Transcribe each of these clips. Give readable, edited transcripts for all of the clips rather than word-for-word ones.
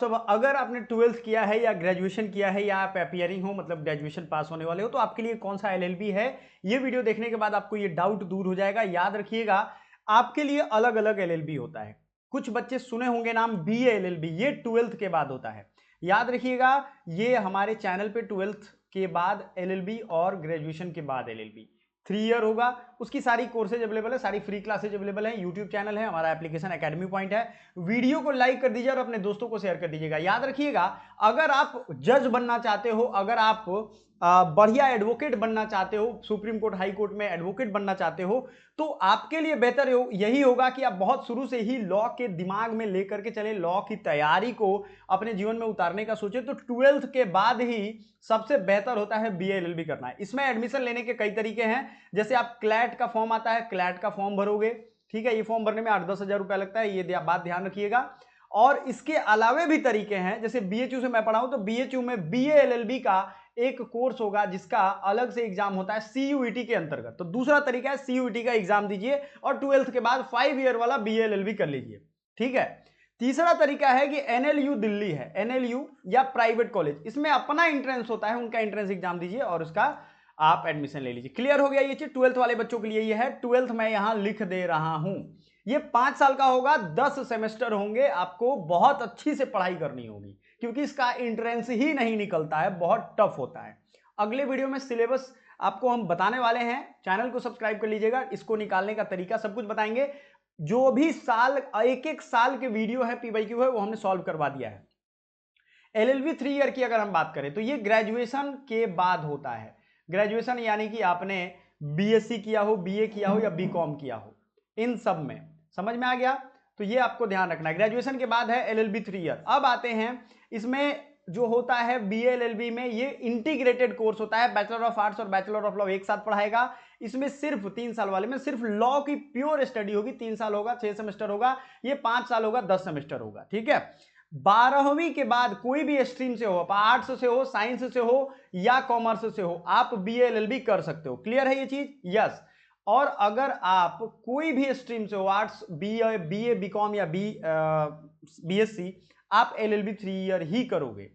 तो अगर आपने 12th किया है या ग्रेजुएशन किया है या आप अपियरिंग हो, मतलब ग्रेजुएशन पास होने वाले हो, तो आपके लिए कौन सा एलएलबी है, ये वीडियो देखने के बाद आपको ये डाउट दूर हो जाएगा। याद रखिएगा, आपके लिए अलग अलग एलएलबी होता है। कुछ बच्चे सुने होंगे नाम बीए एलएलबी, ये 12th के बाद होता है। याद रखिएगा, ये हमारे चैनल पे 12th के बाद एलएलबी और ग्रेजुएशन के बाद एलएलबी 3 ईयर होगा। उसकी सारी कोर्सेज अवेलेबल है, सारी फ्री क्लासेज अवेलेबल है, यूट्यूब चैनल है, हमारा एप्लीकेशन एकेडमी पॉइंट है। वीडियो को लाइक कर दीजिए और अपने दोस्तों को शेयर कर दीजिएगा। याद रखिएगा, अगर आप जज बनना चाहते हो, अगर आप बढ़िया एडवोकेट बनना चाहते हो, सुप्रीम कोर्ट हाई कोर्ट में एडवोकेट बनना चाहते हो, तो आपके लिए बेहतर यही होगा कि आप बहुत शुरू से ही लॉ के दिमाग में लेकर के चले, लॉ की तैयारी को अपने जीवन में उतारने का सोचे। तो 12th के बाद ही सबसे बेहतर होता है बीए एलएलबी करना है। इसमें एडमिशन लेने के कई तरीके हैं। जैसे आप क्लैट का फॉर्म आता है, क्लैट का फॉर्म भरोगे, ठीक है, ये फॉर्म भरने में 8-10 हजार रुपया लगता है, ये बात ध्यान रखिएगा। और इसके अलावे भी तरीके हैं, जैसे बीएचयू से मैं पढ़ा हूं, तो बीएचयू में बीए एलएलबी का एक कोर्स होगा जिसका अलग से एग्जाम होता है सीयूईटी के अंतर्गत। तो दूसरा तरीका है सीयूईटी का एग्जाम दीजिए और 12th के बाद 5 ईयर वाला बीए एलएलबी कर लीजिए, ठीक है। तीसरा तरीका है कि एनएलयू दिल्ली है, एनएलयू या प्राइवेट कॉलेज, इसमें अपना एंट्रेंस होता है, उनका एंट्रेंस एग्जाम दीजिए और उसका आप एडमिशन ले लीजिए। क्लियर हो गया ये चीज? 12th वाले बच्चों के लिए ये है। 12th मैं यहां लिख दे रहा हूं, ये 5 साल का होगा, 10 सेमेस्टर होंगे, आपको बहुत अच्छी से पढ़ाई करनी होगी क्योंकि इसका एंट्रेंस ही नहीं निकलता है, बहुत टफ होता है। अगले वीडियो में सिलेबस आपको हम बताने वाले हैं, चैनल को सब्सक्राइब कर लीजिएगा, इसको निकालने का तरीका सब कुछ बताएंगे। जो भी साल, एक एक साल के वीडियो है पीवाईक्यू है, वो हमने सॉल्व करवा दिया है। एलएलबी 3 ईयर की अगर हम बात करें तो ये ग्रेजुएशन के बाद होता है। ग्रेजुएशन यानी कि आपने बीएससी किया हो, बीए किया हो या बीकॉम किया हो, इन सब में। समझ में आ गया? तो ये आपको ध्यान रखना है, ग्रेजुएशन के बाद है एलएलबी 3 ईयर। अब आते हैं, इसमें जो होता है बीए एलएलबी में, ये इंटीग्रेटेड कोर्स होता है, बैचलर ऑफ आर्ट्स और बैचलर ऑफ लॉ एक साथ पढ़ाएगा। इसमें सिर्फ 3 साल वाले में सिर्फ लॉ की प्योर स्टडी होगी, 3 साल होगा, 6 सेमेस्टर होगा, ये 5 साल होगा, 10 सेमेस्टर होगा, ठीक है। 12वीं के बाद कोई भी स्ट्रीम से हो, आप आर्ट्स से हो, साइंस से हो या कॉमर्स से हो, आप बीए एलएलबी कर सकते हो। क्लियर है ये चीज? यस। और अगर आप कोई भी स्ट्रीम से हो, आर्ट्स, बीए, बीकॉम या बीएससी, आप एलएलबी 3 ईयर ही करोगे।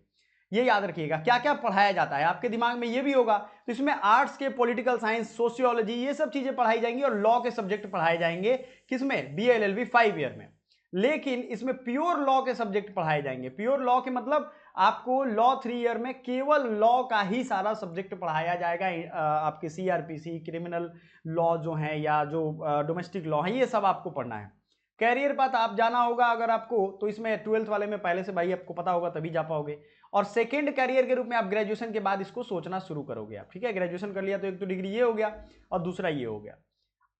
ये याद रखिएगा। क्या क्या पढ़ाया जाता है आपके दिमाग में ये भी होगा। तो इसमें आर्ट्स के पॉलिटिकल साइंस, सोशियोलॉजी, ये सब चीजें पढ़ाई जाएंगी और लॉ के सब्जेक्ट पढ़ाए जाएंगे। किसमें? बीए एलएलबी 5 ईयर में। लेकिन इसमें प्योर लॉ के सब्जेक्ट पढ़ाए जाएंगे। प्योर लॉ के मतलब आपको लॉ 3 ईयर में केवल लॉ का ही सारा सब्जेक्ट पढ़ाया जाएगा। आपके सीआरपीसी, क्रिमिनल लॉ जो है या जो डोमेस्टिक लॉ है, ये सब आपको पढ़ना है। कैरियर पाथ आप जाना होगा अगर आपको, तो इसमें 12th वाले में पहले से भाई आपको पता होगा, तभी जा पाओगे। और सेकेंड कैरियर के रूप में आप ग्रेजुएशन के बाद इसको सोचना शुरू करोगे आप, ठीक है। ग्रेजुएशन कर लिया तो एक तो डिग्री ये हो गया और दूसरा ये हो गया।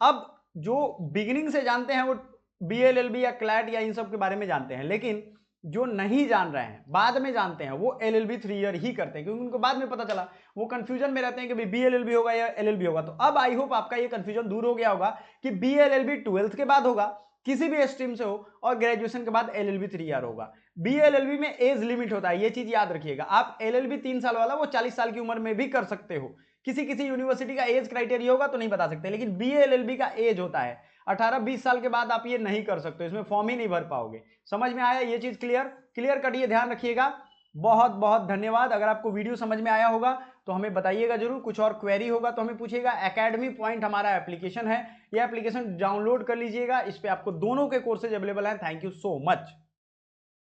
अब जो बिगिनिंग से जानते हैं वो बीएलएलबी या क्लैट या इन सब के बारे में जानते हैं, लेकिन जो नहीं जान रहे हैं, बाद में जानते हैं, वो एलएलबी 3 ईयर ही करते हैं क्योंकि उनको बाद में पता चला, वो कंफ्यूजन में रहते हैं कि बीएलएलबी होगा या एलएलबी होगा। तो अब आई होप आपका ये कंफ्यूजन दूर हो गया होगा कि बीएलएलबी 12th के बाद होगा, किसी भी स्ट्रीम से हो, और ग्रेजुएशन के बाद एलएलबी 3 ईयर होगा। बीएलएलबी में एज लिमिट होता है, ये चीज याद रखिएगा। आप एलएलबी 3 साल वाला वो 40 साल की उम्र में भी कर सकते हो। किसी किसी यूनिवर्सिटी का एज क्राइटेरिया होगा तो नहीं बता सकते, लेकिन बीएलएलबी का एज होता है 18-20 साल के बाद आप ये नहीं कर सकते, इसमें फॉर्म ही नहीं भर पाओगे। समझ में आया ये चीज? क्लियर कट, ये ध्यान रखिएगा। बहुत बहुत धन्यवाद। अगर आपको वीडियो समझ में आया होगा तो हमें बताइएगा जरूर। कुछ और क्वेरी होगा तो हमें पूछिएगा। एकेडमी पॉइंट हमारा एप्लीकेशन है, ये एप्लीकेशन डाउनलोड कर लीजिएगा, इस पे आपको दोनों के कोर्सेज अवेलेबल हैं। Thank you so much.